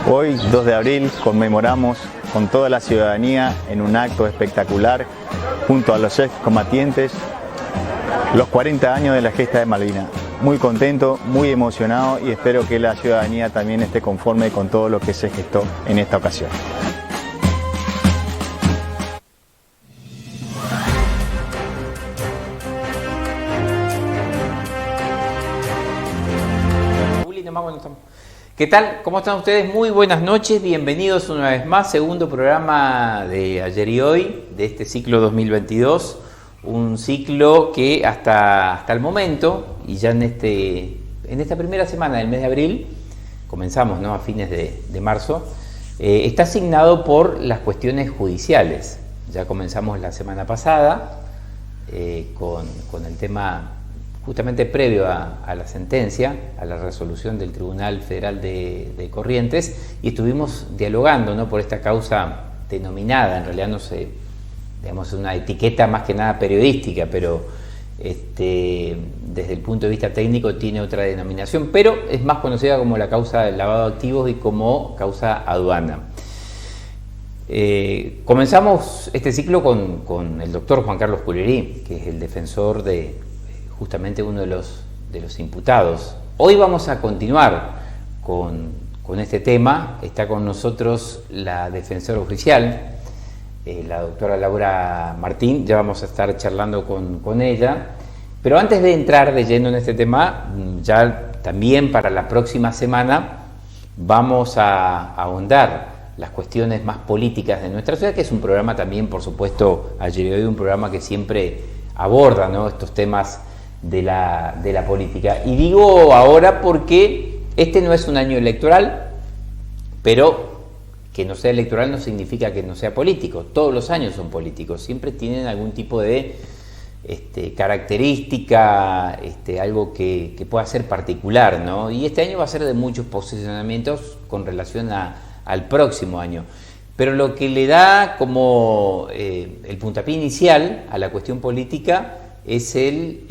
Hoy, 2 de abril, conmemoramos con toda la ciudadanía en un acto espectacular, junto a los excombatientes, los 40 años de la gesta de Malvinas. Muy contento, muy emocionado y espero que la ciudadanía también esté conforme con todo lo que se gestó en esta ocasión. ¿Qué tal? ¿Cómo están ustedes? Muy buenas noches, bienvenidos una vez más, segundo programa de Ayer y Hoy, de este ciclo 2022, un ciclo que hasta el momento, y ya en esta primera semana del mes de abril, comenzamos, ¿no?, a fines de marzo, está asignado por las cuestiones judiciales. Ya comenzamos la semana pasada con el tema justamente previo a la sentencia, a la resolución del Tribunal Federal de Corrientes, y estuvimos dialogando, ¿no?, por esta causa denominada, en realidad no sé, digamos, una etiqueta más que nada periodística, pero desde el punto de vista técnico tiene otra denominación, pero es más conocida como la causa del lavado de activos y como causa aduana. Comenzamos este ciclo con el doctor Juan Carlos Culerí, que es el defensor de justamente uno de los imputados. Hoy vamos a continuar con este tema. Está con nosotros la defensora oficial, la doctora Laura Martín. Ya vamos a estar charlando con ella. Pero antes de entrar de lleno en este tema, ya también para la próxima semana vamos a ahondar las cuestiones más políticas de nuestra ciudad, que es un programa también, por supuesto, Ayer y Hoy, un programa que siempre aborda, ¿no?, estos temas de la política. Y digo ahora porque este no es un año electoral, pero que no sea electoral no significa que no sea político. Todos los años son políticos, siempre tienen algún tipo de característica, algo que pueda ser particular, ¿no? Y este año va a ser de muchos posicionamientos con relación al próximo año. Pero lo que le da como el puntapié inicial a la cuestión política es el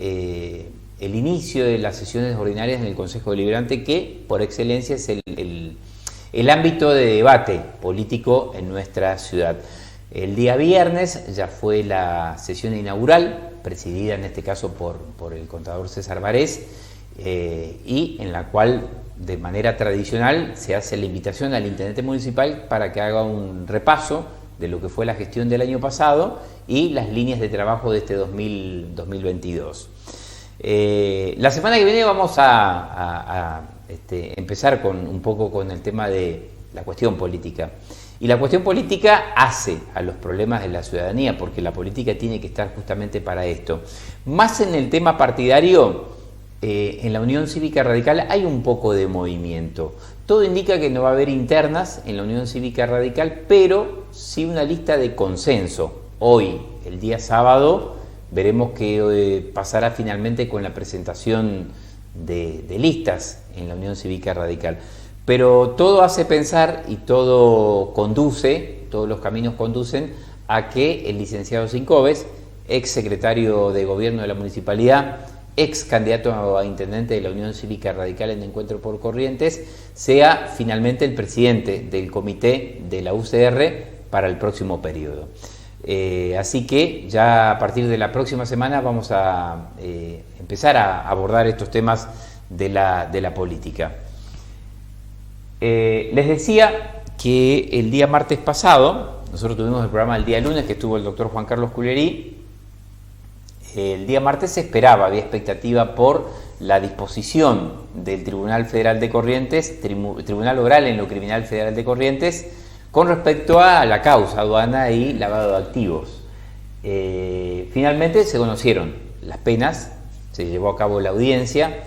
inicio de las sesiones ordinarias en el Consejo Deliberante, que por excelencia es el ámbito de debate político en nuestra ciudad. El día viernes ya fue la sesión inaugural, presidida en este caso por el contador César Varés, y en la cual de manera tradicional se hace la invitación al intendente municipal para que haga un repaso de lo que fue la gestión del año pasado y las líneas de trabajo de este 2022. La semana que viene vamos a empezar un poco con el tema de la cuestión política. Y la cuestión política hace a los problemas de la ciudadanía, porque la política tiene que estar justamente para esto. Más en el tema partidario, en la Unión Cívica Radical hay un poco de movimiento. Todo indica que no va a haber internas en la Unión Cívica Radical, pero sí una lista de consenso. Hoy, el día sábado, veremos qué pasará finalmente con la presentación de listas en la Unión Cívica Radical. Pero todo hace pensar y todo conduce, todos los caminos conducen a que el licenciado Sincobes, ex secretario de Gobierno de la Municipalidad, ex candidato a intendente de la Unión Cívica Radical en Encuentro por Corrientes, sea finalmente el presidente del comité de la UCR para el próximo periodo. Así que ya a partir de la próxima semana vamos a empezar a abordar estos temas de la política. Les decía que el día martes pasado, nosotros tuvimos el programa el día lunes, que estuvo el doctor Juan Carlos Culerí. El día martes se esperaba, había expectativa por la disposición del Tribunal Federal de Corrientes, Tribunal Oral en lo Criminal Federal de Corrientes, con respecto a la causa aduana y lavado de activos. Finalmente se conocieron las penas, se llevó a cabo la audiencia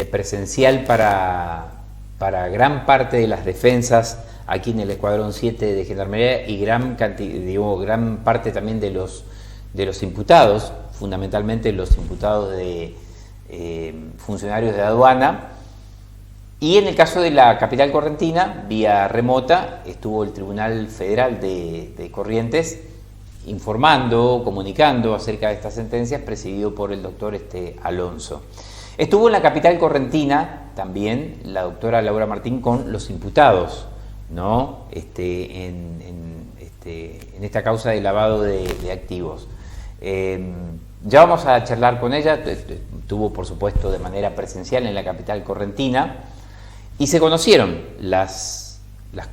presencial para gran parte de las defensas aquí en el Escuadrón 7 de Gendarmería y gran parte también de los imputados, fundamentalmente los imputados de funcionarios de aduana. Y en el caso de la capital correntina, vía remota, estuvo el Tribunal Federal de Corrientes informando, comunicando acerca de estas sentencias, presidido por el doctor Alonso. Estuvo en la capital correntina también la doctora Laura Martín con los imputados, ¿no? En esta causa de lavado de activos. Ya vamos a charlar con ella, estuvo por supuesto de manera presencial en la capital correntina y se conocieron las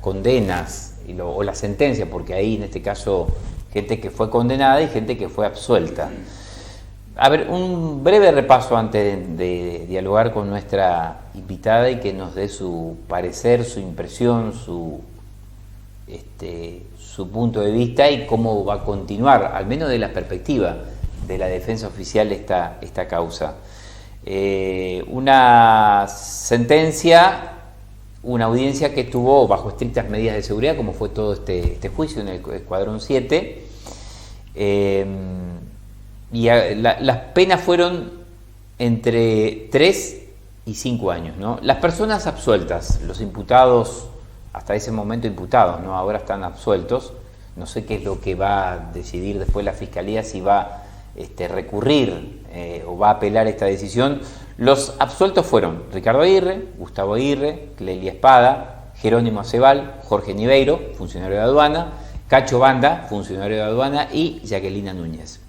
condenas o la sentencia, porque hay en este caso gente que fue condenada y gente que fue absuelta. A ver, un breve repaso antes de dialogar con nuestra invitada y que nos dé su parecer, su impresión, su punto de vista y cómo va a continuar, al menos de la perspectiva de la defensa oficial, esta causa. Una sentencia, una audiencia que estuvo bajo estrictas medidas de seguridad, como fue todo este juicio en el Escuadrón 7. Las penas fueron entre 3 y 5 años, ¿no? Las personas absueltas, los imputados, hasta ese momento imputados, ¿no? Ahora están absueltos. No sé qué es lo que va a decidir después la Fiscalía, si va a recurrir o va a apelar esta decisión. Los absueltos fueron Ricardo Aguirre, Gustavo Aguirre, Clelia Espada, Jerónimo Acebal, Jorge Niveiro, funcionario de aduana, Cacho Banda, funcionario de aduana, y Jacquelina Núñez.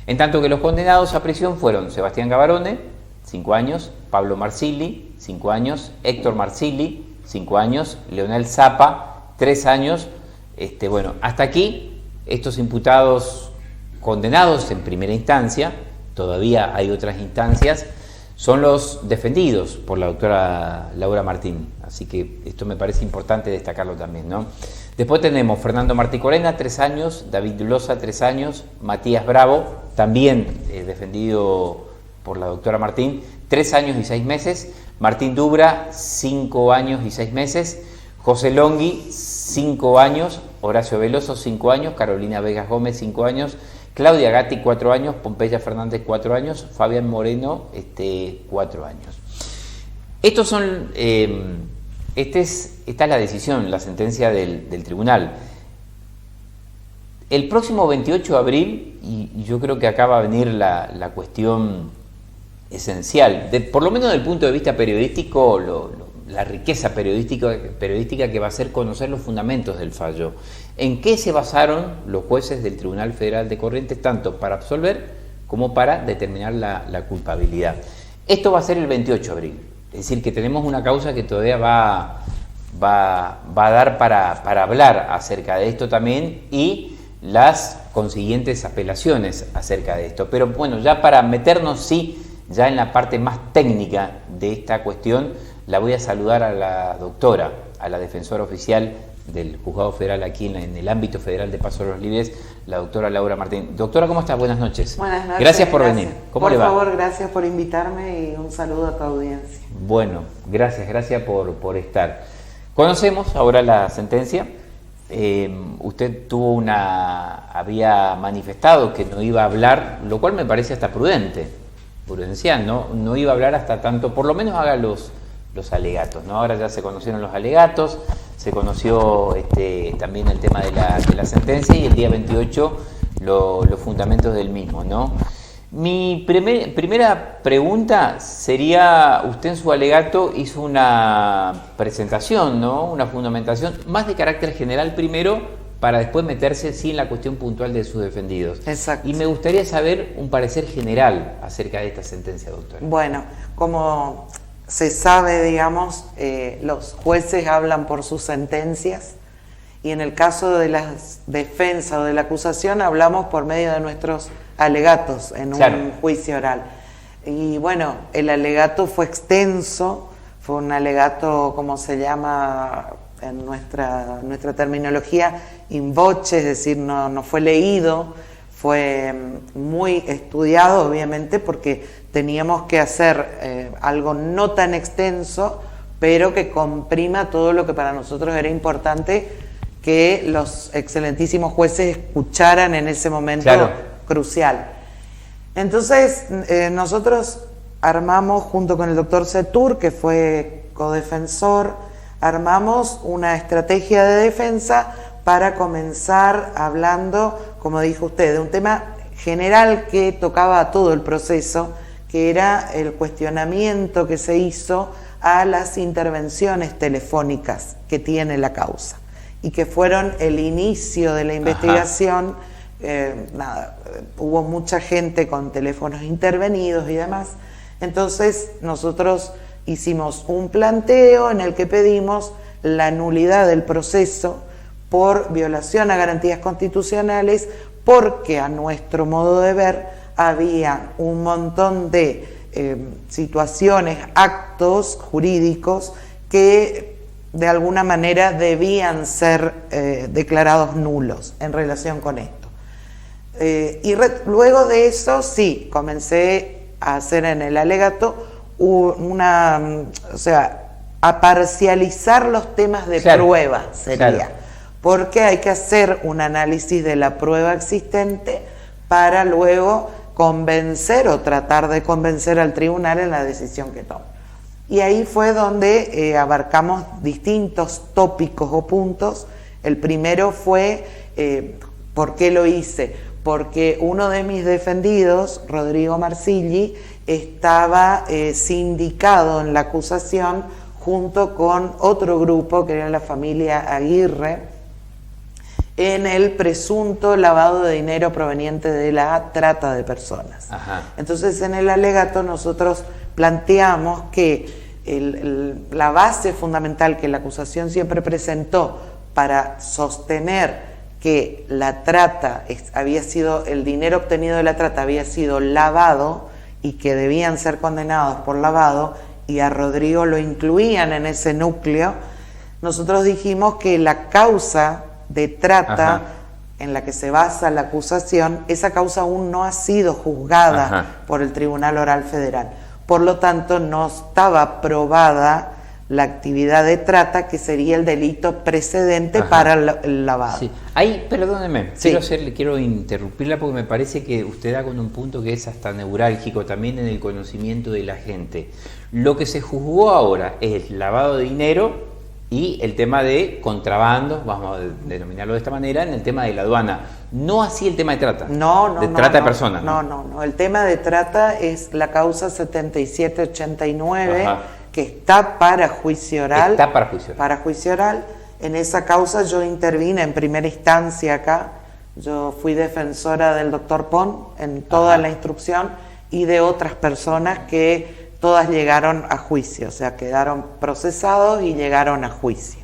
En tanto que los condenados a prisión fueron Sebastián Gavarone, 5 años, Pablo Marsili, 5 años, Héctor Marsili, 5 años, Leonel Zapa, 3 años. Bueno, hasta aquí estos imputados condenados en primera instancia, todavía hay otras instancias, son los defendidos por la doctora Laura Martín. Así que esto me parece importante destacarlo también, ¿no? Después tenemos Fernando Martí Corena, 3 años, David Dulosa, 3 años, Matías Bravo, también defendido por la doctora Martín, 3 años y 6 meses, Martín Dubra, 5 años y 6 meses, José Longhi, 5 años, Horacio Veloso, 5 años, Carolina Vegas Gómez, 5 años, Claudia Gatti, 4 años, Pompeya Fernández, 4 años, Fabián Moreno, 4 años. Estos son... esta es la decisión, la sentencia del tribunal. El próximo 28 de abril, y yo creo que acá va a venir la cuestión esencial, por lo menos desde el punto de vista periodístico, la riqueza periodística que va a ser conocer los fundamentos del fallo. ¿En qué se basaron los jueces del Tribunal Federal de Corrientes, tanto para absolver como para determinar la culpabilidad? Esto va a ser el 28 de abril. Es decir, que tenemos una causa que todavía va a dar para hablar acerca de esto también y las consiguientes apelaciones acerca de esto. Pero bueno, ya para meternos ya en la parte más técnica de esta cuestión, la voy a saludar a la doctora, a la defensora oficial del Juzgado Federal aquí en el ámbito federal de Paso de los Libres, la doctora Laura Martín. Doctora, ¿cómo estás? Buenas noches. Buenas noches. Gracias por venir. ¿Cómo le va? Por favor, gracias por invitarme y un saludo a tu audiencia. Bueno, gracias por estar. Conocemos ahora la sentencia. Usted había manifestado que no iba a hablar, lo cual me parece hasta prudencial, ¿no? No iba a hablar hasta tanto, por lo menos haga los alegatos, ¿no? Ahora ya se conocieron los alegatos, se conoció también el tema de la sentencia y el día 28 los fundamentos del mismo, ¿no? Mi primera pregunta sería, usted en su alegato hizo una presentación, ¿no? Una fundamentación más de carácter general primero, para después meterse en la cuestión puntual de sus defendidos. Exacto. Y me gustaría saber un parecer general acerca de esta sentencia, doctora. Bueno, como se sabe, digamos, los jueces hablan por sus sentencias y en el caso de la defensa o de la acusación hablamos por medio de nuestros alegatos en un juicio oral. Y bueno, el alegato fue extenso, fue un alegato, como se llama en nuestra terminología, in voce, es decir, no fue leído, fue muy estudiado, obviamente, porque teníamos que hacer algo no tan extenso, pero que comprima todo lo que para nosotros era importante que los excelentísimos jueces escucharan en ese momento crucial. Entonces, nosotros armamos, junto con el doctor Setur, que fue codefensor, armamos una estrategia de defensa para comenzar hablando, como dijo usted, de un tema general que tocaba a todo el proceso, que era el cuestionamiento que se hizo a las intervenciones telefónicas que tiene la causa y que fueron el inicio de la investigación. Hubo mucha gente con teléfonos intervenidos y demás. Entonces nosotros hicimos un planteo en el que pedimos la nulidad del proceso por violación a garantías constitucionales, porque a nuestro modo de ver había un montón de situaciones, actos jurídicos que de alguna manera debían ser declarados nulos en relación con esto. Luego de eso, sí, comencé a hacer en el alegato a parcializar los temas de prueba, sería, porque hay que hacer un análisis de la prueba existente para luego convencer o tratar de convencer al tribunal en la decisión que tome. Y ahí fue donde abarcamos distintos tópicos o puntos. El primero fue, ¿por qué lo hice? Porque uno de mis defendidos, Rodrigo Marsilli, estaba sindicado en la acusación junto con otro grupo, que era la familia Aguirre, en el presunto lavado de dinero proveniente de la trata de personas. Entonces, en el alegato nosotros planteamos que la base fundamental que la acusación siempre presentó para sostener que la trata el dinero obtenido de la trata había sido lavado y que debían ser condenados por lavado, y a Rodrigo lo incluían en ese núcleo, nosotros dijimos que la causa de trata en la que se basa la acusación, esa causa aún no ha sido juzgada por el Tribunal Oral Federal. Por lo tanto, no estaba probada la actividad de trata, que sería el delito precedente para el lavado. Sí. Ahí, perdóneme, quiero interrumpirla porque me parece que usted da con un punto que es hasta neurálgico también en el conocimiento de la gente. Lo que se juzgó ahora es lavado de dinero y el tema de contrabando, vamos a denominarlo de esta manera, en el tema de la aduana. No así el tema de trata. Trata de personas. No. El tema de trata es la causa 7789, que está para juicio oral. Para juicio oral. En esa causa yo intervine en primera instancia acá. Yo fui defensora del doctor Pon en toda la instrucción y de otras personas que todas llegaron a juicio, o sea, quedaron procesados y llegaron a juicio.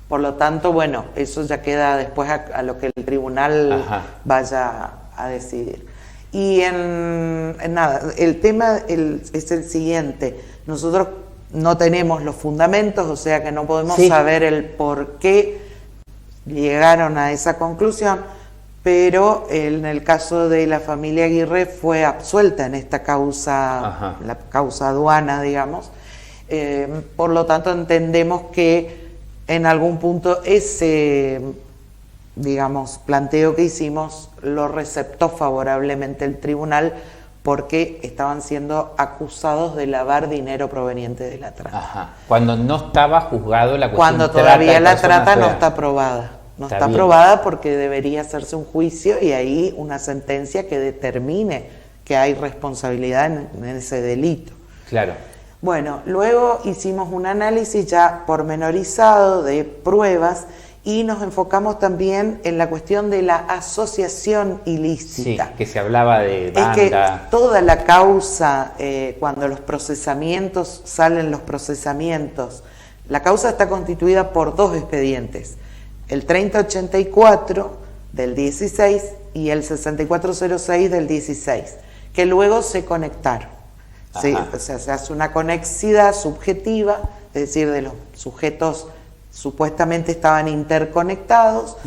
Por lo tanto, bueno, eso ya queda después a lo que el tribunal vaya a decidir. Y el tema es el siguiente. Nosotros no tenemos los fundamentos, o sea que no podemos saber el por qué llegaron a esa conclusión, pero en el caso de la familia Aguirre fue absuelta en esta causa, la causa aduana, digamos. Por lo tanto, entendemos que en algún punto ese, digamos, planteo que hicimos lo receptó favorablemente el tribunal, porque estaban siendo acusados de lavar dinero proveniente de la trata. Cuando no estaba juzgado la cuestión. Cuando todavía la trata no está aprobada. No está aprobada porque debería hacerse un juicio y ahí una sentencia que determine que hay responsabilidad en ese delito. Claro. Bueno, luego hicimos un análisis ya pormenorizado de pruebas y nos enfocamos también en la cuestión de la asociación ilícita. Sí, que se hablaba de banda. Es que toda la causa, cuando salen los procesamientos, la causa está constituida por dos expedientes, el 3084 del 16 y el 6406 del 16, que luego se conectaron. ¿Sí? O sea, se hace una conexidad subjetiva, es decir, de los sujetos supuestamente estaban interconectados.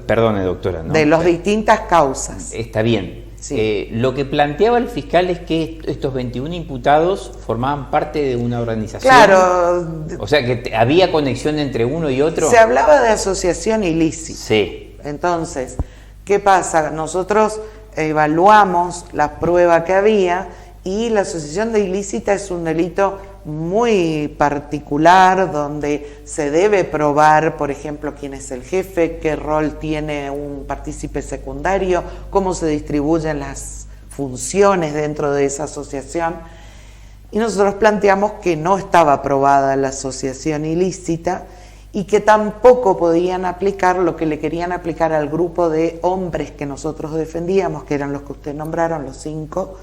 Perdone, doctora. ¿No? De las distintas causas. Está bien. Sí. Lo que planteaba el fiscal es que estos 21 imputados formaban parte de una organización. Claro. O sea, que había conexión entre uno y otro. Se hablaba de asociación ilícita. Sí. Entonces, ¿qué pasa? Nosotros evaluamos la prueba que había y la asociación de ilícita es un delito muy particular donde se debe probar, por ejemplo, quién es el jefe, qué rol tiene un partícipe secundario, cómo se distribuyen las funciones dentro de esa asociación. Y nosotros planteamos que no estaba aprobada la asociación ilícita y que tampoco podían aplicar lo que le querían aplicar al grupo de hombres que nosotros defendíamos, que eran los que usted nombraron, los 5.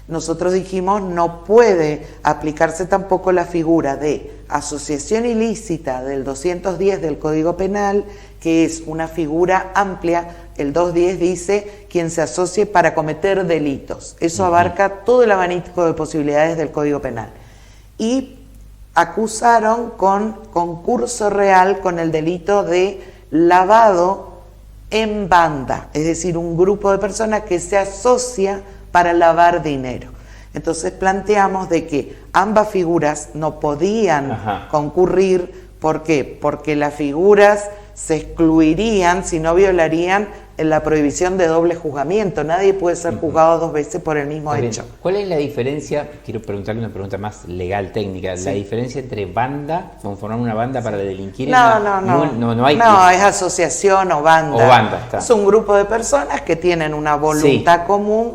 Nosotros dijimos, no puede aplicarse tampoco la figura de asociación ilícita del 210 del Código Penal, que es una figura amplia. El 210 dice quien se asocie para cometer delitos. Eso abarca todo el abanico de posibilidades del Código Penal. Y acusaron con concurso real con el delito de lavado en banda, es decir, un grupo de personas que se asocia para lavar dinero. Entonces planteamos de que ambas figuras no podían concurrir. ¿Por qué? Porque las figuras se excluirían si no violarían la prohibición de doble juzgamiento. Nadie puede ser juzgado 2 veces por el mismo hecho. ¿Cuál es la diferencia? Quiero preguntarle una pregunta más legal, técnica. Sí. ¿La diferencia entre banda, conformar una banda para delinquir? No, es asociación o banda. O banda, está. Es un grupo de personas que tienen una voluntad común,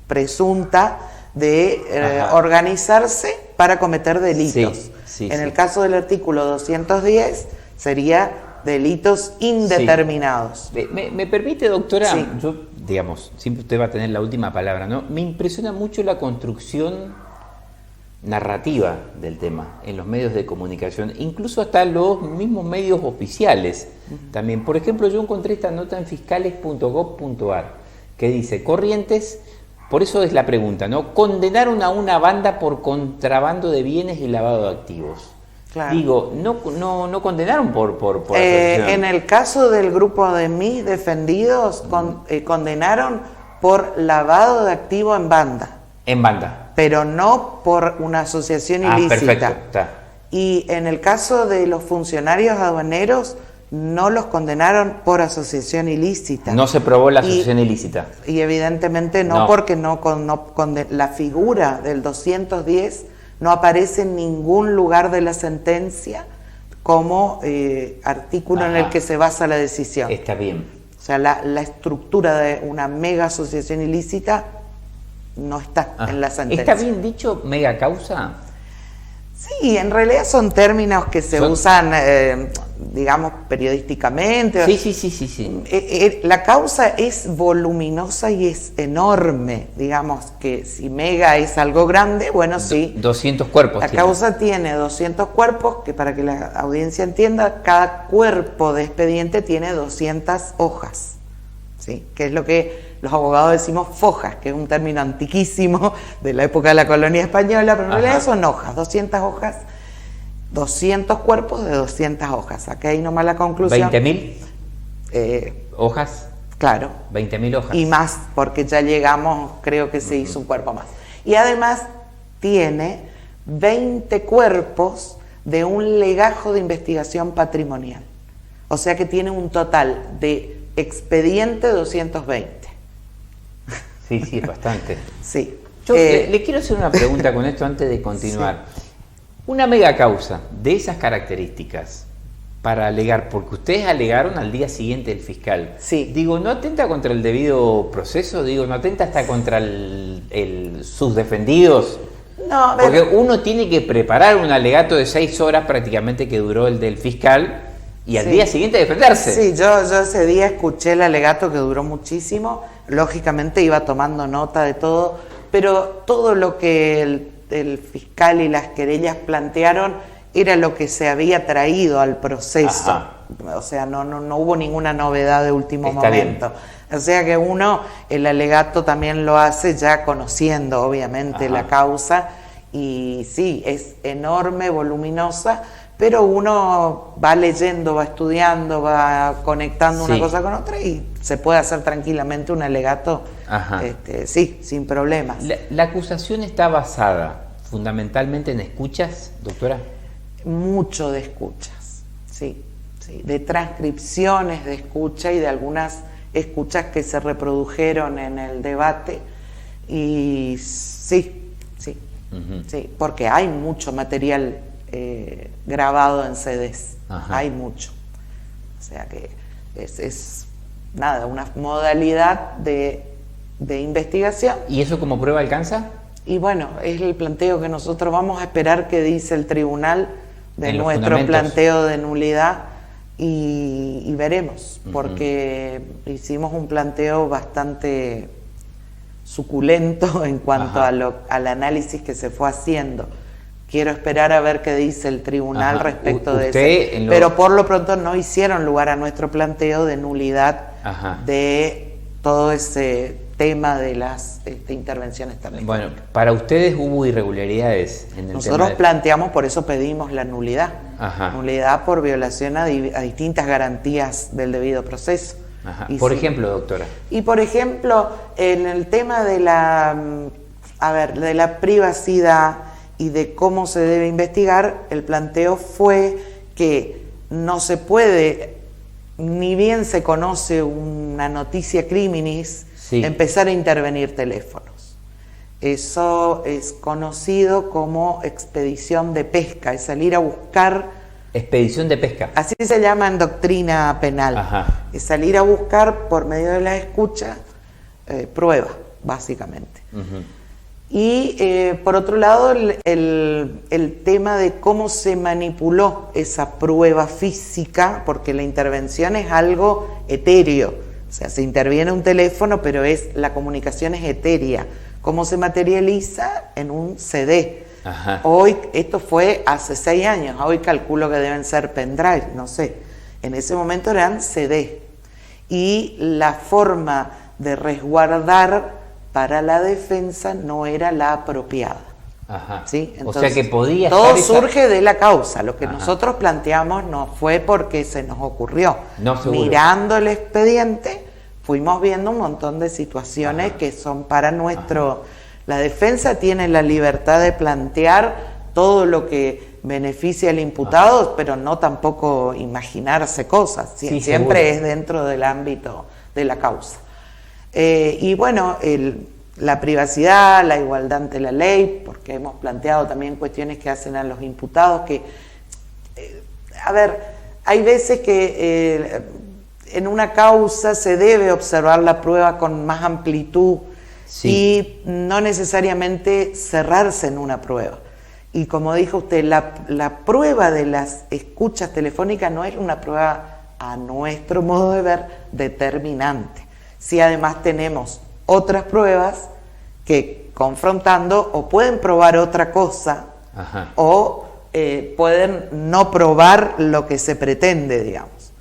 presunta, de organizarse para cometer delitos. En el caso del artículo 210 sería delitos indeterminados. Sí. ¿Me permite, doctora? Sí. Yo, digamos, siempre usted va a tener la última palabra, ¿no? Me impresiona mucho la construcción narrativa del tema en los medios de comunicación, incluso hasta los mismos medios oficiales. También, por ejemplo, yo encontré esta nota en fiscales.gov.ar que dice, Corrientes, por eso es la pregunta, ¿no? Condenaron a una banda por contrabando de bienes y lavado de activos. Claro. Digo, no condenaron por en el caso del grupo de mis defendidos, condenaron por lavado de activo en banda. En banda. Pero no por una asociación ilícita. Perfecto. Está. Y en el caso de los funcionarios aduaneros, no los condenaron por asociación ilícita. No se probó la asociación ilícita. Y evidentemente no. Porque la figura del 210 no aparece en ningún lugar de la sentencia como artículo en el que se basa la decisión. Está bien. O sea, la estructura de una mega asociación ilícita no está en la sentencia. ¿Está bien dicho mega causa? Sí, en realidad son términos que se usan, digamos, periodísticamente. Sí. La causa es voluminosa y es enorme. Digamos que si mega es algo grande, bueno, sí. 200 cuerpos. La causa tiene 200 cuerpos, que para que la audiencia entienda, cada cuerpo de expediente tiene 200 hojas. ¿Sí? Que es lo que los abogados decimos fojas, que es un término antiquísimo de la época de la colonia española, pero en realidad son hojas, 200 hojas, 200 cuerpos de 200 hojas. Acá hay nomás la conclusión. ¿20.000 hojas? Claro. 20.000 hojas. Y más, porque ya llegamos, creo que se hizo un cuerpo más. Y además tiene 20 cuerpos de un legajo de investigación patrimonial. O sea que tiene un total de expediente 220. Sí, es bastante. Sí. Yo le quiero hacer una pregunta con esto antes de continuar. Sí. Una mega causa de esas características para alegar, porque ustedes alegaron al día siguiente el fiscal. Sí. Digo, ¿no atenta contra el debido proceso? Digo, ¿no atenta hasta contra sus defendidos? No, porque uno tiene que preparar un alegato de 6 horas prácticamente que duró el del fiscal y al día siguiente defenderse. Sí, yo ese día escuché el alegato que duró muchísimo, lógicamente iba tomando nota de todo, pero todo lo que el fiscal y las querellas plantearon era lo que se había traído al proceso. Ajá. O sea, no hubo ninguna novedad de último momento. Bien. O sea que el alegato también lo hace ya conociendo obviamente la causa, y sí, es enorme, voluminosa, pero uno va leyendo, va estudiando, va conectando una cosa con otra y se puede hacer tranquilamente un alegato, sin problemas. ¿La acusación está basada fundamentalmente en escuchas, doctora? Mucho de escuchas, sí, de transcripciones de escucha y de algunas escuchas que se reprodujeron en el debate, y sí, porque hay mucho material grabado en CDs. Hay mucho, o sea que es una modalidad de investigación. ¿Y eso como prueba alcanza? Y bueno, es el planteo que nosotros vamos a esperar que dice el tribunal de nuestro planteo de nulidad y veremos, porque hicimos un planteo bastante suculento en cuanto al análisis que se fue haciendo. Quiero esperar a ver qué dice el tribunal respecto de eso. Pero por lo pronto no hicieron lugar a nuestro planteo de nulidad de todo ese tema de las intervenciones telefónicas. Bueno, para ustedes hubo irregularidades en el Nosotros planteamos, por eso pedimos la nulidad. Nulidad por violación a distintas garantías del debido proceso. Por ejemplo, doctora. Y por ejemplo, en el tema de de la privacidad y de cómo se debe investigar, el planteo fue que no se puede, ni bien se conoce una noticia criminis, empezar a intervenir teléfonos. Eso es conocido como expedición de pesca, es salir a buscar... Expedición de pesca. Así se llama en doctrina penal. Es salir a buscar por medio de la escucha pruebas, básicamente. Y por otro lado, el tema de cómo se manipuló esa prueba física, porque la intervención es algo etéreo, o sea, se interviene un teléfono, pero la comunicación es etérea. ¿Cómo se materializa? En un CD. Hoy, esto fue hace 6 años, hoy calculo que deben ser pendrive, no sé. En ese momento eran CD. Y la forma de resguardar para la defensa no era la apropiada. ¿Sí? Entonces, o sea que podía todo surge de la causa. Lo que nosotros planteamos no fue porque se nos ocurrió. Mirando el expediente, fuimos viendo un montón de situaciones que son para nuestro... La defensa tiene la libertad de plantear todo lo que beneficia al imputado, pero no tampoco imaginarse cosas. Siempre es dentro del ámbito de la causa. Y bueno, la privacidad, la igualdad ante la ley, porque hemos planteado también cuestiones que hacen a los imputados, que, hay veces que en una causa se debe observar la prueba con más amplitud y no necesariamente cerrarse en una prueba. Y como dijo usted, la prueba de las escuchas telefónicas no es una prueba, a nuestro modo de ver, determinante. Si además tenemos otras pruebas que confrontando o pueden probar otra cosa o pueden no probar lo que se pretende, digamos.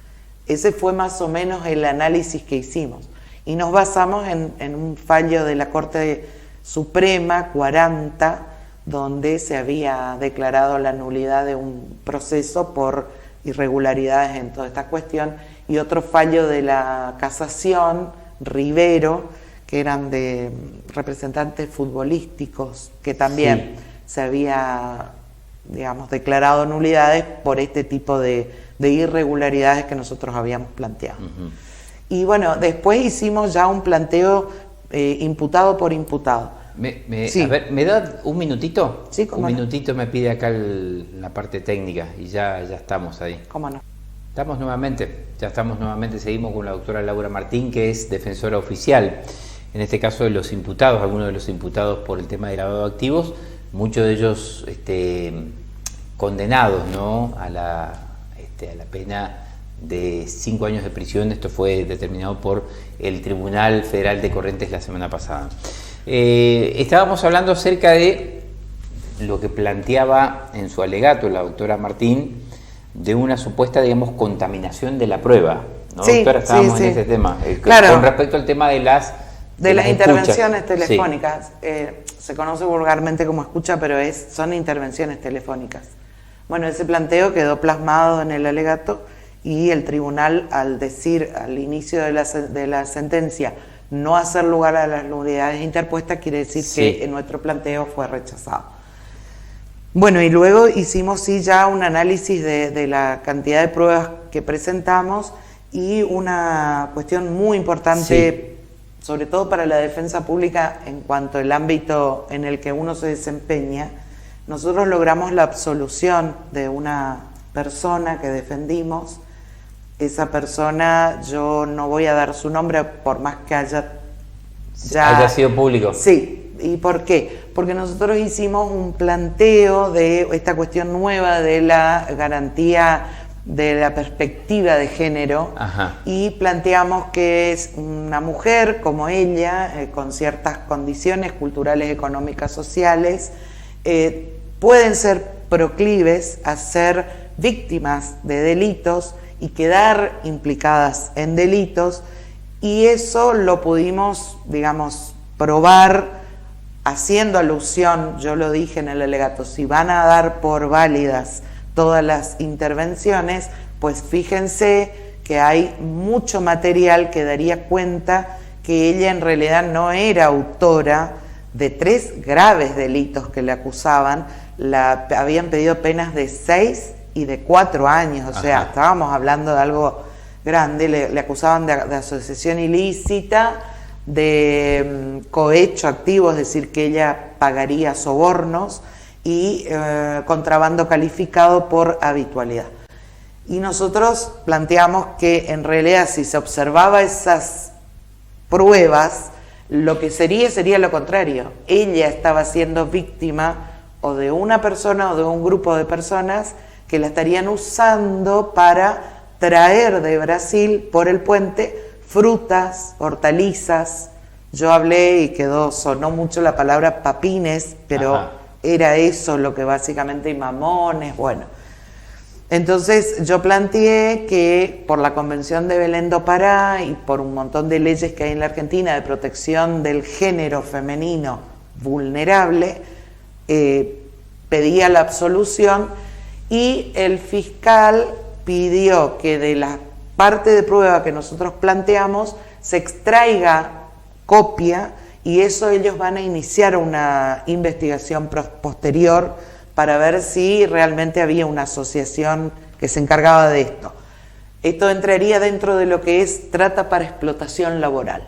Ese fue más o menos el análisis que hicimos. Y nos basamos en un fallo de la Corte Suprema 40, donde se había declarado la nulidad de un proceso por irregularidades en toda esta cuestión, y otro fallo de la Casación, Rivero, que eran de representantes futbolísticos, que también se había, digamos, declarado nulidades por este tipo de irregularidades que nosotros habíamos planteado. Y bueno, después hicimos ya un planteo imputado por imputado. A ver, ¿me da un minutito? Sí, cómo no. Un minutito me pide acá la parte técnica y ya estamos ahí. ¿Cómo no? Ya estamos nuevamente, seguimos con la doctora Laura Martín, que es defensora oficial, en este caso de los imputados, algunos de los imputados por el tema de lavado de activos, muchos de ellos condenados, ¿no?, a la pena de 5 años de prisión. Esto fue determinado por el Tribunal Federal de Corrientes la semana pasada. Estábamos hablando acerca de lo que planteaba en su alegato la doctora Martín, de una supuesta, digamos, contaminación de la prueba, ¿no, doctora? Estábamos en ese tema. Claro. Con respecto al tema de las intervenciones telefónicas. Se conoce vulgarmente como escucha, pero son intervenciones telefónicas. Bueno, ese planteo quedó plasmado en el alegato y el tribunal, al decir al inicio de la sentencia no hacer lugar a las nulidades interpuestas, quiere decir que nuestro planteo fue rechazado. Bueno, y luego hicimos ya un análisis de la cantidad de pruebas que presentamos, y una cuestión muy importante, sobre todo para la defensa pública en cuanto al ámbito en el que uno se desempeña. Nosotros logramos la absolución de una persona que defendimos. Esa persona, yo no voy a dar su nombre por más que haya sido público. Sí. ¿Y por qué? porque nosotros hicimos un planteo de esta cuestión nueva de la garantía de la perspectiva de género. Ajá. Y planteamos que es una mujer como ella, con ciertas condiciones culturales, económicas, sociales, pueden ser proclives a ser víctimas de delitos y quedar implicadas en delitos, y eso lo pudimos, digamos, probar haciendo alusión, yo lo dije en el alegato, si van a dar por válidas todas las intervenciones, pues fíjense que hay mucho material que daría cuenta que ella en realidad no era autora de 3 graves delitos que le acusaban. Habían pedido penas de 6 y de 4 años, o sea, estábamos hablando de algo grande. Le acusaban de asociación ilícita, de cohecho activo, es decir, que ella pagaría sobornos, y contrabando calificado por habitualidad. Y nosotros planteamos que en realidad si se observaba esas pruebas, lo que sería lo contrario. Ella estaba siendo víctima o de una persona o de un grupo de personas que la estarían usando para traer de Brasil por el puente frutas, hortalizas. Yo hablé y sonó mucho la palabra papines, pero era eso lo que básicamente, y mamones, bueno. Entonces yo planteé que por la Convención de Belén do Pará y por un montón de leyes que hay en la Argentina de protección del género femenino vulnerable, pedía la absolución, y el fiscal pidió que de la parte de prueba que nosotros planteamos se extraiga copia, y eso ellos van a iniciar una investigación posterior para ver si realmente había una asociación que se encargaba de esto. Esto entraría dentro de lo que es trata para explotación laboral.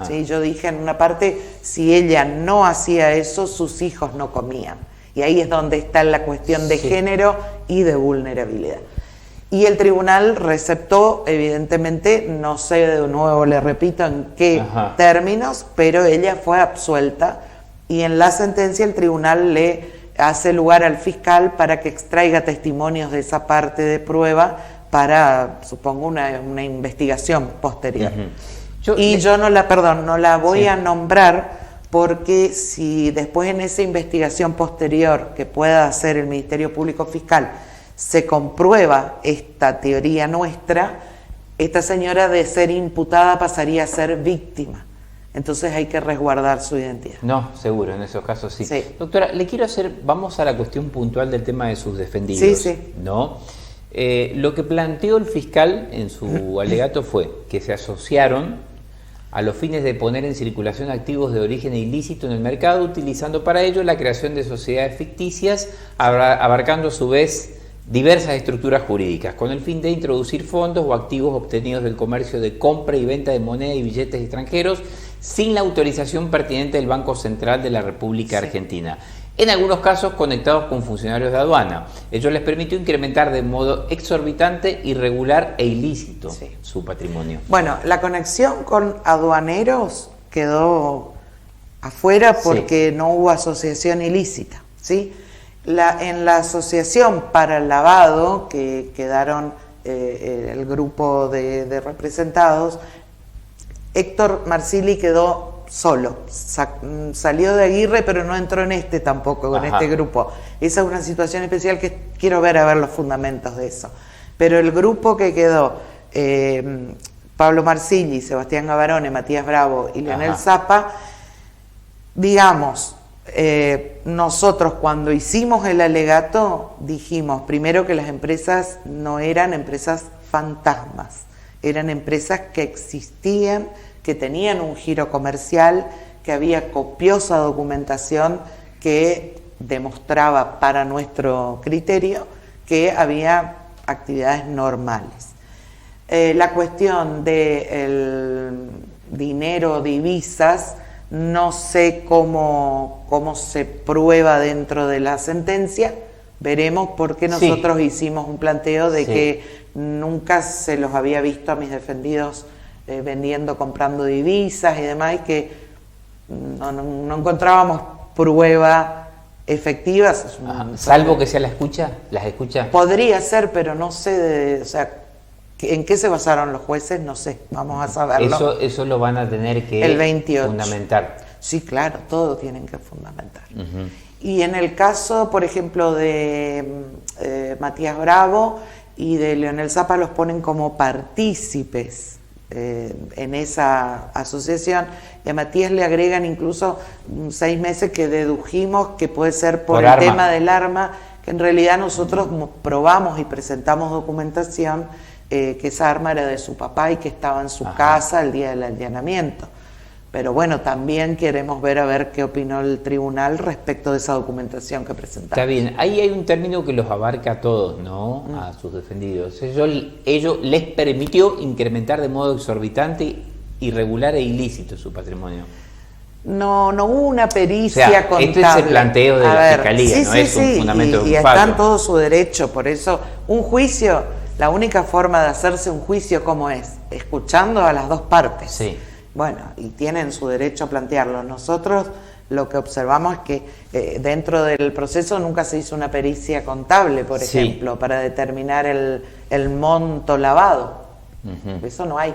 ¿Sí? Yo dije en una parte, si ella no hacía eso, sus hijos no comían. Y ahí es donde está la cuestión de género y de vulnerabilidad. Y el tribunal receptó, evidentemente, no sé, de nuevo le repito en qué términos, pero ella fue absuelta, y en la sentencia el tribunal le hace lugar al fiscal para que extraiga testimonios de esa parte de prueba para, supongo, una investigación posterior. Yo no la voy a nombrar, porque si después en esa investigación posterior que pueda hacer el Ministerio Público Fiscal se comprueba esta teoría nuestra, esta señora, de ser imputada, pasaría a ser víctima. Entonces hay que resguardar su identidad. No, seguro, en esos casos sí. Doctora, vamos a la cuestión puntual del tema de sus defendidos. ¿No? Lo que planteó el fiscal en su alegato fue que se asociaron a los fines de poner en circulación activos de origen ilícito en el mercado, utilizando para ello la creación de sociedades ficticias, abarcando a su vez diversas estructuras jurídicas, con el fin de introducir fondos o activos obtenidos del comercio de compra y venta de moneda y billetes extranjeros sin la autorización pertinente del Banco Central de la República Argentina. En algunos casos conectados con funcionarios de aduana. Ello les permitió incrementar de modo exorbitante, irregular e ilícito su patrimonio. Bueno, la conexión con aduaneros quedó afuera porque no hubo asociación ilícita, ¿sí? En la asociación para el lavado, que quedaron el grupo de representados, Héctor Marsili quedó solo, salió de Aguirre, pero no entró en tampoco, con este grupo. Esa es una situación especial que quiero ver los fundamentos de eso. Pero el grupo que quedó, Pablo Marsili, Sebastián Gavarone, Matías Bravo y Leonel Zappa, digamos, nosotros cuando hicimos el alegato dijimos primero que las empresas no eran empresas fantasmas, eran empresas que existían, que tenían un giro comercial, que había copiosa documentación que demostraba para nuestro criterio que había actividades normales. La cuestión del dinero, divisas, no sé cómo se prueba dentro de la sentencia, veremos, porque nosotros hicimos un planteo de que nunca se los había visto a mis defendidos vendiendo, comprando divisas y demás, y que no encontrábamos prueba efectiva. Salvo que sea la escucha, las escuchas. Podría ser, pero no sé, o sea, ¿en qué se basaron los jueces? No sé, vamos a saberlo. Eso lo van a tener que el 28. fundamentar. Sí, claro, todo tienen que fundamentar. Y en el caso, por ejemplo, de Matías Bravo y de Leonel Zappa, los ponen como partícipes en esa asociación, y a Matías le agregan incluso 6 meses que dedujimos que puede ser por el arma. tema del arma, que en realidad nosotros probamos y presentamos documentación que esa arma era de su papá y que estaba en su casa el día del allanamiento. Pero bueno, también queremos ver a ver qué opinó el tribunal respecto de esa documentación que presentamos. Está bien, ahí hay un término que los abarca a todos, ¿no? A sus defendidos. Ello les permitió incrementar de modo exorbitante, irregular e ilícito su patrimonio. No hubo una pericia contable. Este es el planteo de la Fiscalía, no es un fundamento de un fallo. Y está en todo su derecho, por eso un juicio, la única forma de hacerse un juicio, ¿cómo es? Escuchando a las dos partes. Sí. Bueno, y tienen su derecho a plantearlo. Nosotros lo que observamos es que dentro del proceso nunca se hizo una pericia contable, por ejemplo, para determinar el monto lavado. Eso no hay.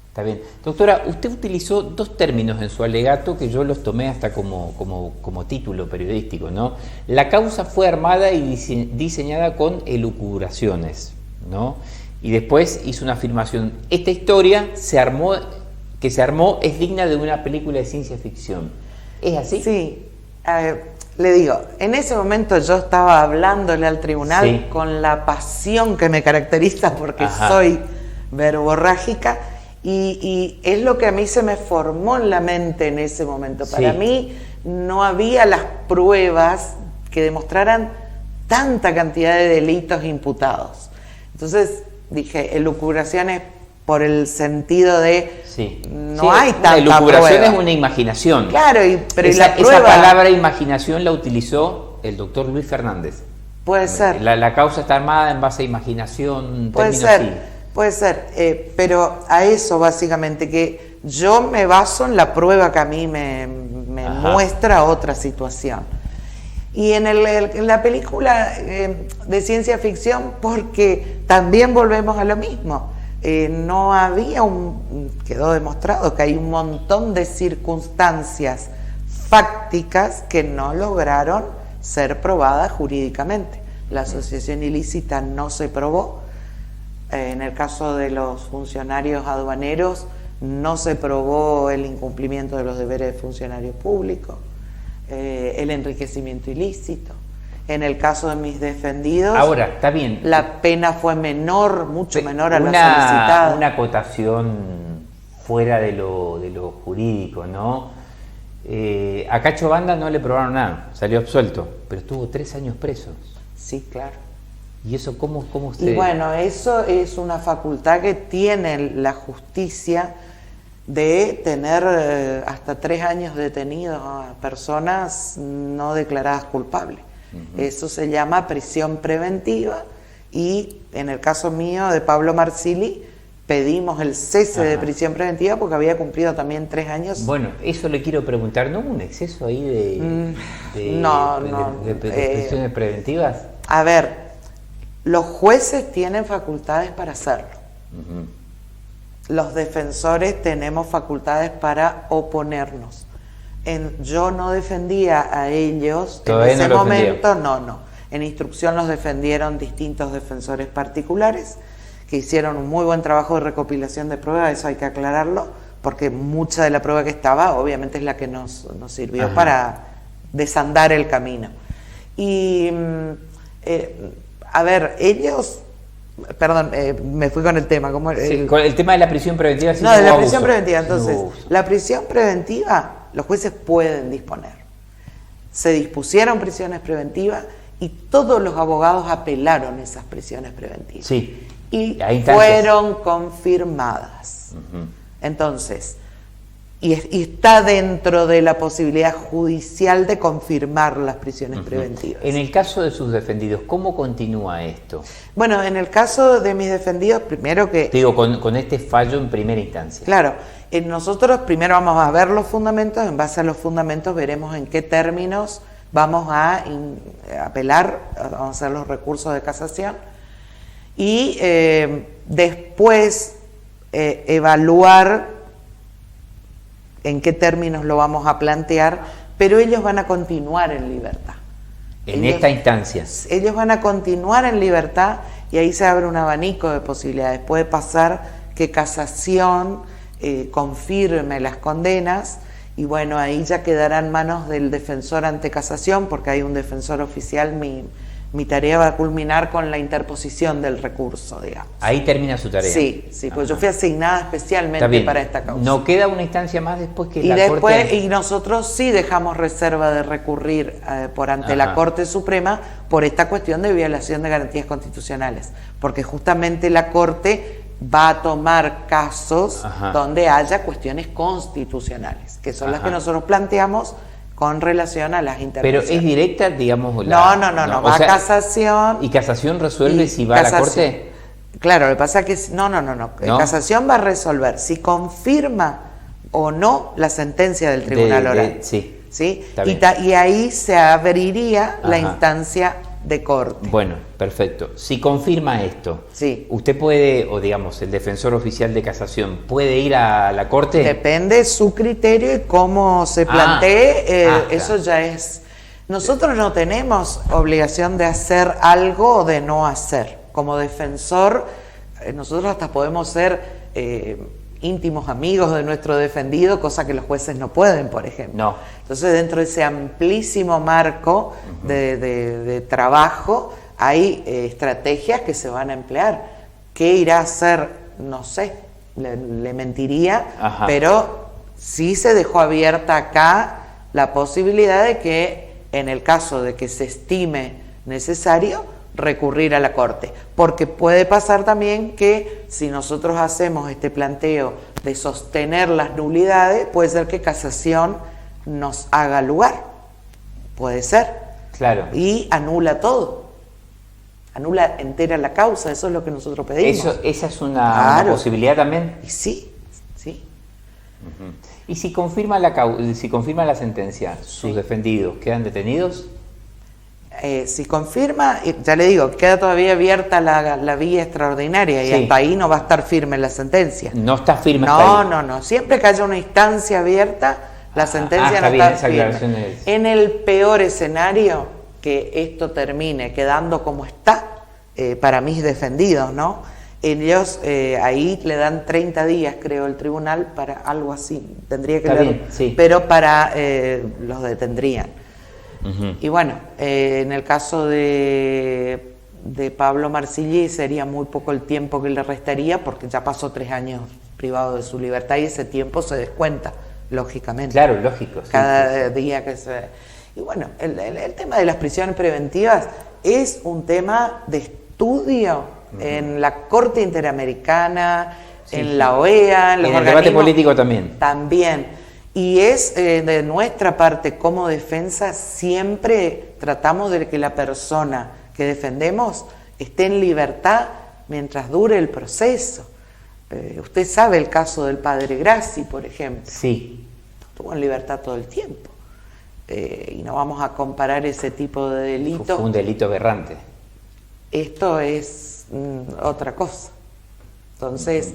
Está bien. Doctora, usted utilizó 2 términos en su alegato que yo los tomé hasta como título periodístico, ¿no? La causa fue armada y diseñada con elucubraciones, ¿no? Y después hizo una afirmación. Esta historia se armó es digna de una película de ciencia ficción. ¿Es así? Sí. Le digo, en ese momento yo estaba hablándole al tribunal con la pasión que me caracteriza porque soy verborrágica y es lo que a mí se me formó en la mente en ese momento. Para mí no había las pruebas que demostraran tanta cantidad de delitos imputados. Entonces dije, elucubraciones por el sentido de no hay tanta elucubración prueba. Es una imaginación. Claro, pero esa palabra imaginación la utilizó el doctor Luis Fernández. Puede ser. La causa está armada en base a imaginación. Puede ser, pero a eso básicamente, que yo me baso en la prueba que a mí me muestra otra situación. Y en la película de ciencia ficción, porque también volvemos a lo mismo. No había quedó demostrado que hay un montón de circunstancias fácticas que no lograron ser probadas jurídicamente. La asociación ilícita no se probó. En el caso de los funcionarios aduaneros no se probó el incumplimiento de los deberes de funcionarios públicos, el enriquecimiento ilícito. En el caso de mis defendidos, ahora, está bien, la pena fue menor, mucho menor a la solicitada. Una acotación fuera de lo jurídico, ¿no? A Cacho Banda no le probaron nada, salió absuelto, pero estuvo 3 años preso. Sí, claro. ¿Y eso cómo usted...? Y bueno, eso es una facultad que tiene la justicia de tener hasta 3 años detenidos a personas no declaradas culpables. Eso se llama prisión preventiva y en el caso mío de Pablo Marsili pedimos el cese de prisión preventiva porque había cumplido también 3 años. Bueno, eso le quiero preguntar, ¿no hubo un exceso ahí de prisiones preventivas? A ver, los jueces tienen facultades para hacerlo. Los defensores tenemos facultades para oponernos. Yo no defendía a ellos en ese momento, no. En instrucción los defendieron distintos defensores particulares que hicieron un muy buen trabajo de recopilación de pruebas, eso hay que aclararlo, porque mucha de la prueba que estaba obviamente es la que nos sirvió para desandar el camino. Y, a ver, ellos... Perdón, me fui con el tema. Con el tema de la prisión preventiva. De la prisión preventiva. Entonces, la prisión preventiva, los jueces pueden disponer. Se dispusieron prisiones preventivas y todos los abogados apelaron esas prisiones preventivas. Sí. Y fueron confirmadas. Entonces, y está dentro de la posibilidad judicial de confirmar las prisiones preventivas. En el caso de sus defendidos, ¿cómo continúa esto? Bueno, en el caso de mis defendidos, primero que... Digo, con este fallo en primera instancia. Claro, nosotros primero vamos a ver los fundamentos, en base a los fundamentos veremos en qué términos vamos a apelar, vamos a hacer los recursos de casación y después evaluar en qué términos lo vamos a plantear, pero ellos van a continuar en libertad. En esta instancia. Ellos van a continuar en libertad y ahí se abre un abanico de posibilidades. Puede pasar que casación confirme las condenas y bueno, ahí ya quedará en manos del defensor ante casación, porque hay un defensor oficial. Mi tarea va a culminar con la interposición del recurso, digamos. Ahí termina su tarea. Sí, pues yo fui asignada especialmente para esta causa. ¿No queda una instancia más después que Corte? Y nosotros sí dejamos reserva de recurrir por ante la Corte Suprema por esta cuestión de violación de garantías constitucionales, porque justamente la Corte va a tomar casos donde haya cuestiones constitucionales, que son las que nosotros planteamos con relación a las intervenciones. Pero es directa, digamos... No, va a casación. ¿Y casación resuelve si va a la Corte? Claro, lo que pasa es que... No. Casación va a resolver si confirma o no la sentencia del tribunal oral. Sí. Y ahí se abriría la instancia de corte. Bueno, perfecto. Si confirma esto, usted puede, o digamos, el defensor oficial de casación, ¿puede ir a la Corte? Depende de su criterio y cómo se plantee, eso ya es... Nosotros no tenemos obligación de hacer algo o de no hacer. Como defensor, nosotros hasta podemos ser íntimos amigos de nuestro defendido, cosa que los jueces no pueden, por ejemplo. No. Entonces, dentro de ese amplísimo marco de trabajo, hay estrategias que se van a emplear. ¿Qué irá a hacer? No sé, le mentiría, pero sí se dejó abierta acá la posibilidad de que, en el caso de que se estime necesario, recurrir a la Corte, porque puede pasar también que si nosotros hacemos este planteo de sostener las nulidades, puede ser que casación nos haga lugar, puede ser, y anula todo, anula entera la causa. Eso es lo que nosotros pedimos. Esa es una posibilidad también. Y sí. Y si confirma la sentencia, sus defendidos quedan detenidos. Si confirma, ya le digo, queda todavía abierta la vía extraordinaria y hasta ahí no va a estar firme la sentencia. No está firme. No. Siempre que haya una instancia abierta, la sentencia no está firme. En el peor escenario, que esto termine quedando como está, para mis defendidos, ¿no? Ellos ahí le dan 30 días, creo, el tribunal para algo así. Tendría que leer, pero los detendrían. Y bueno, en el caso de Pablo Marcilli sería muy poco el tiempo que le restaría, porque ya pasó 3 años privado de su libertad y ese tiempo se descuenta, lógicamente. Claro, lógico. Cada día que se... Y bueno, el tema de las prisiones preventivas es un tema de estudio en la Corte Interamericana, en la OEA, en los organismos... el debate político también. También. Y es de nuestra parte como defensa, siempre tratamos de que la persona que defendemos esté en libertad mientras dure el proceso. Usted sabe el caso del padre Grassi, por ejemplo. Sí. Estuvo en libertad todo el tiempo. Y no vamos a comparar ese tipo de delitos. Fue un delito aberrante. Esto es otra cosa. Entonces...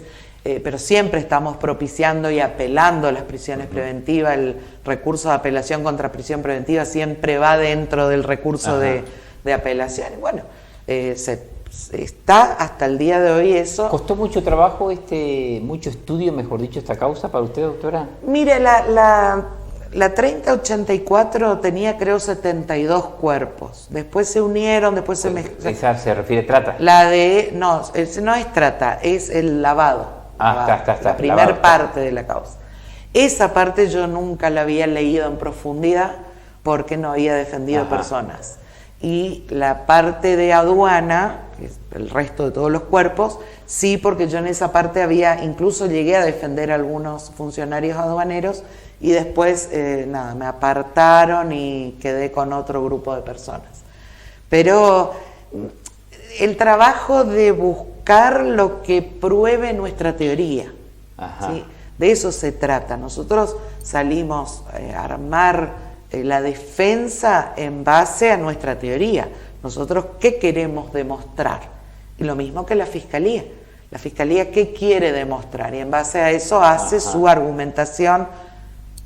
pero siempre estamos propiciando y apelando a las prisiones preventivas. El recurso de apelación contra prisión preventiva siempre va dentro del recurso de apelación. Y bueno, está hasta el día de hoy eso. ¿Costó mucho trabajo, mucho estudio, mejor dicho, esta causa para usted, doctora? Mire, la 3084 tenía, creo, 72 cuerpos. Después se unieron, después se mezclaron. ¿Esa se refiere a trata? No es trata, es el lavado. Está. La primera parte de la causa. Esa parte yo nunca la había leído en profundidad porque no había defendido personas. Y la parte de aduana que es el resto de todos los cuerpos, sí, porque yo en esa parte incluso llegué a defender a algunos funcionarios aduaneros y después, nada, me apartaron y quedé con otro grupo de personas. Pero el trabajo de buscar lo que pruebe nuestra teoría, ¿sí? De eso se trata. Nosotros salimos a armar la defensa en base a nuestra teoría. Nosotros, ¿qué queremos demostrar? Y lo mismo que la Fiscalía. La Fiscalía, ¿qué quiere demostrar? Y en base a eso hace su argumentación,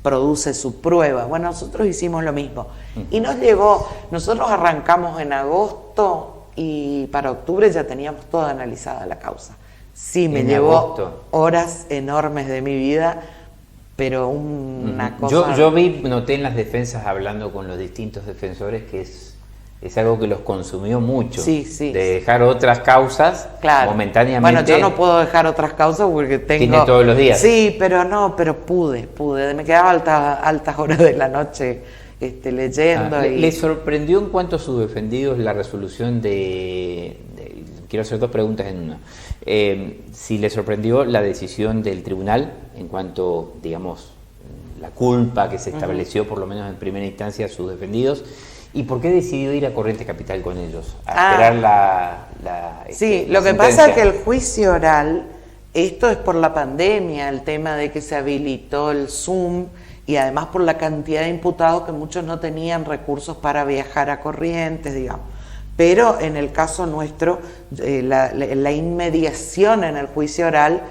produce su prueba. Bueno, nosotros hicimos lo mismo. Y nosotros arrancamos en agosto y para octubre ya teníamos toda analizada la causa. Sí, me llevó horas enormes de mi vida, pero una cosa... Yo noté en las defensas, hablando con los distintos defensores, que es algo que los consumió mucho. Sí, sí. De dejar otras causas momentáneamente. Bueno, yo no puedo dejar otras causas porque Tiene todos los días. Sí, pero pude. Me quedaba altas horas de la noche leyendo. ¿Le sorprendió en cuanto a sus defendidos la resolución quiero hacer dos preguntas en una. Si le sorprendió la decisión del tribunal en cuanto, digamos, la culpa que se estableció, por lo menos en primera instancia, a sus defendidos, y por qué decidió ir a Corrientes Capital con ellos, a esperar la Sí, la lo que sentencia. pasa es que el juicio oral, esto es por la pandemia, el tema de que se habilitó el Zoom y además por la cantidad de imputados que muchos no tenían recursos para viajar a Corrientes, digamos. Pero en el caso nuestro, la inmediación en el juicio oral,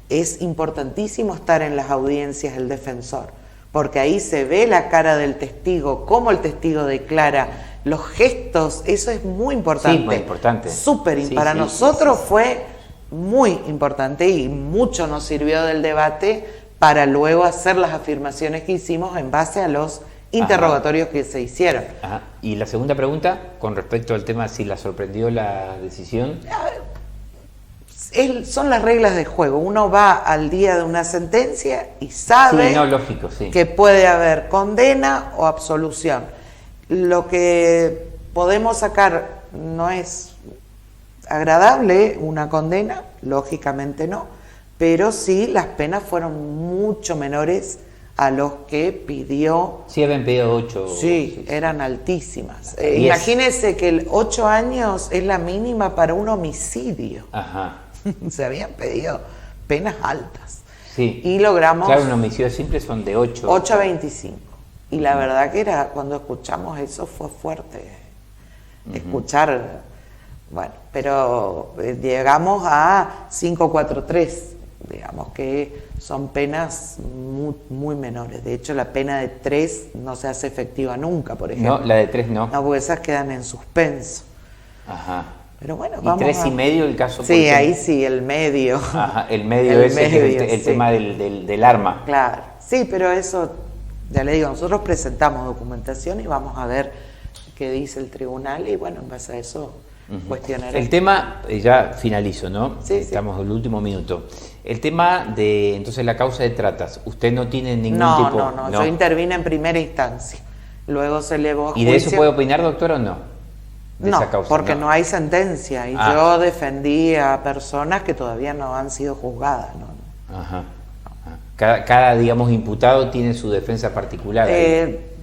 es importantísimo estar en las audiencias del defensor, porque ahí se ve la cara del testigo, cómo el testigo declara, los gestos, eso es muy importante. Sí, muy importante. Para nosotros fue muy importante y mucho nos sirvió del debate para luego hacer las afirmaciones que hicimos en base a los interrogatorios que se hicieron. Y la segunda pregunta, con respecto al tema, si la sorprendió la decisión. Son las reglas de juego. Uno va al día de una sentencia y sabe lógico, que puede haber condena o absolución. Lo que podemos sacar no es agradable, una condena, lógicamente no, pero sí las penas fueron mucho menores a los que pidió. Sí, habían pedido 8. Sí, eran altísimas. Imagínense que 8 años es la mínima para un homicidio. Se habían pedido penas altas. Sí. Y logramos... Claro, un homicidio simple son de 8. 8 a 25. Y la verdad que cuando escuchamos eso fue fuerte. Escuchar... Bueno, pero llegamos a 543, digamos que son penas muy menores. De hecho, la pena de 3 no se hace efectiva nunca, por ejemplo. No, la de 3 no. No, porque esas quedan en suspenso. Pero bueno, vamos. ¿Y 3 y medio el caso? Sí, ahí sí, el medio. El medio es el tema del arma. Claro, sí, pero eso, ya le digo, nosotros presentamos documentación y vamos a ver qué dice el tribunal y bueno, en base a eso cuestionaremos. El tema, ya finalizo, ¿no? Sí, Estamos en el último minuto. El tema de, entonces, la causa de tratas, ¿usted no tiene ningún tipo? No, yo intervine en primera instancia, luego se elevó a juicio. ¿Y de eso puede opinar, doctor, o no? No, esa causa, porque no hay sentencia y yo defendí a personas que todavía no han sido juzgadas, ¿no? Cada, digamos, imputado tiene su defensa particular.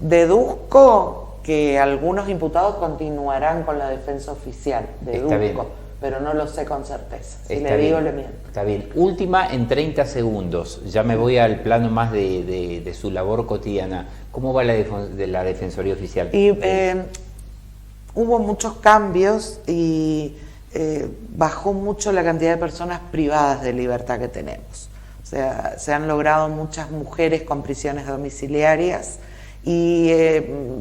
Deduzco que algunos imputados continuarán con la defensa oficial, deduzco, pero no lo sé con certeza. Si le digo, le miento. Está bien. Última, en 30 segundos, ya me voy al plano más de su labor cotidiana. ¿Cómo va la Defensoría Oficial? Hubo muchos cambios y bajó mucho la cantidad de personas privadas de libertad que tenemos. O sea, se han logrado muchas mujeres con prisiones domiciliarias y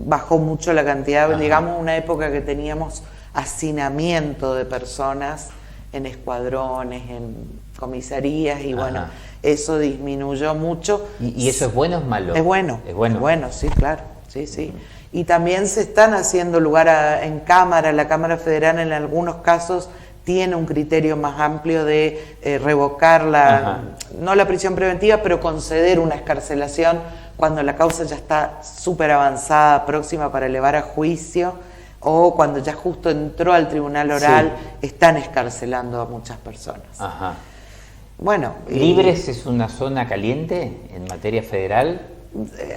bajó mucho la cantidad, digamos, una época que teníamos hacinamiento de personas en escuadrones, en comisarías y bueno, eso disminuyó mucho. ¿Y eso es bueno o es malo? Es bueno. Es bueno. Es bueno, sí, claro, sí. Y también se están haciendo lugar en Cámara, la Cámara Federal en algunos casos tiene un criterio más amplio de revocar no la prisión preventiva, pero conceder una excarcelación cuando la causa ya está súper avanzada, próxima para elevar a juicio. o cuando ya justo entró al tribunal oral, están escarcelando a muchas personas. Ajá. Bueno, ¿Libres es una zona caliente en materia federal?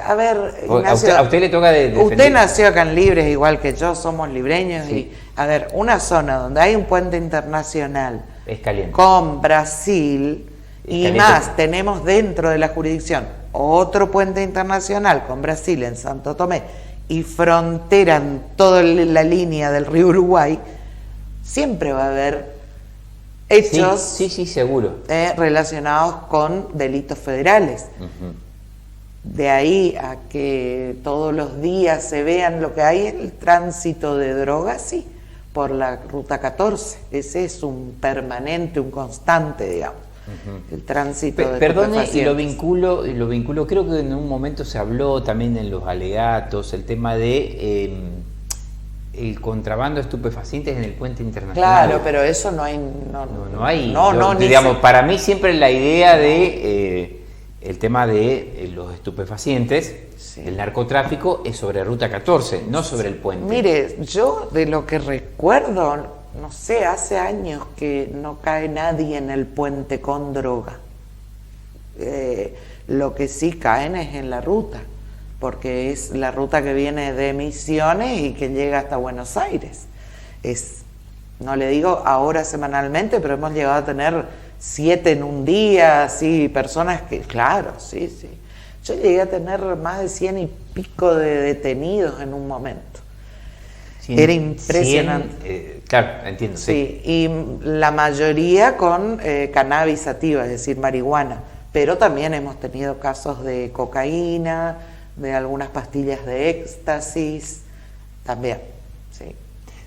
A ver, Ignacio, a usted le toca defender. Usted nació acá en Libres, igual que yo, somos libreños. Sí. Y, a ver, una zona donde hay un puente internacional Es caliente. con Brasil Es y caliente. más, tenemos dentro de la jurisdicción otro puente internacional con Brasil en Santo Tomé y frontera en toda la línea del río Uruguay, siempre va a haber hechos Sí, seguro. relacionados con delitos federales. Ujú. De ahí a que todos los días se vean lo que hay en el tránsito de drogas, sí, por la ruta 14. Ese es un permanente, un constante, digamos, el tránsito de Perdone, y estupefacientes. lo vinculo, creo que en un momento se habló también en los alegatos, el tema de el contrabando de estupefacientes en el puente internacional. Claro, pero eso no hay... No hay. No, ni digamos, se- para mí siempre la idea de el tema de los estupefacientes, Sí. el narcotráfico, es sobre Ruta 14, no sobre el puente. Mire, yo de lo que recuerdo, no sé, hace años que no cae nadie en el puente con droga. Lo que sí caen es en la ruta, porque es la ruta que viene de Misiones y que llega hasta Buenos Aires. No le digo ahora semanalmente, pero hemos llegado a tener 7 en un día, así, personas que, claro, sí. Yo llegué a tener más de 100 y pico de detenidos en un momento. Era impresionante. Claro, entiendo. Sí, y la mayoría con cannabis sativa, es decir, marihuana. Pero también hemos tenido casos de cocaína, de algunas pastillas de éxtasis, también, sí.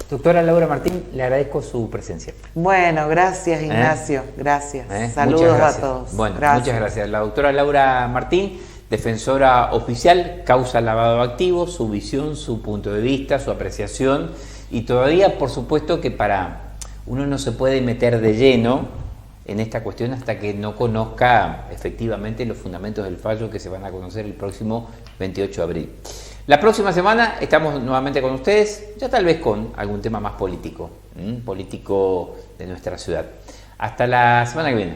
Doctora Laura Martín, le agradezco su presencia. Bueno, gracias Ignacio, gracias. Saludos Muchas gracias. a todos. Bueno, Gracias. muchas gracias. La doctora Laura Martín, defensora oficial, causa lavado de activos, su visión, su punto de vista, su apreciación, y todavía, por supuesto, que uno no se puede meter de lleno en esta cuestión hasta que no conozca efectivamente los fundamentos del fallo que se van a conocer el próximo 28 de abril. La próxima semana estamos nuevamente con ustedes, ya tal vez con algún tema más político, político de nuestra ciudad. Hasta la semana que viene.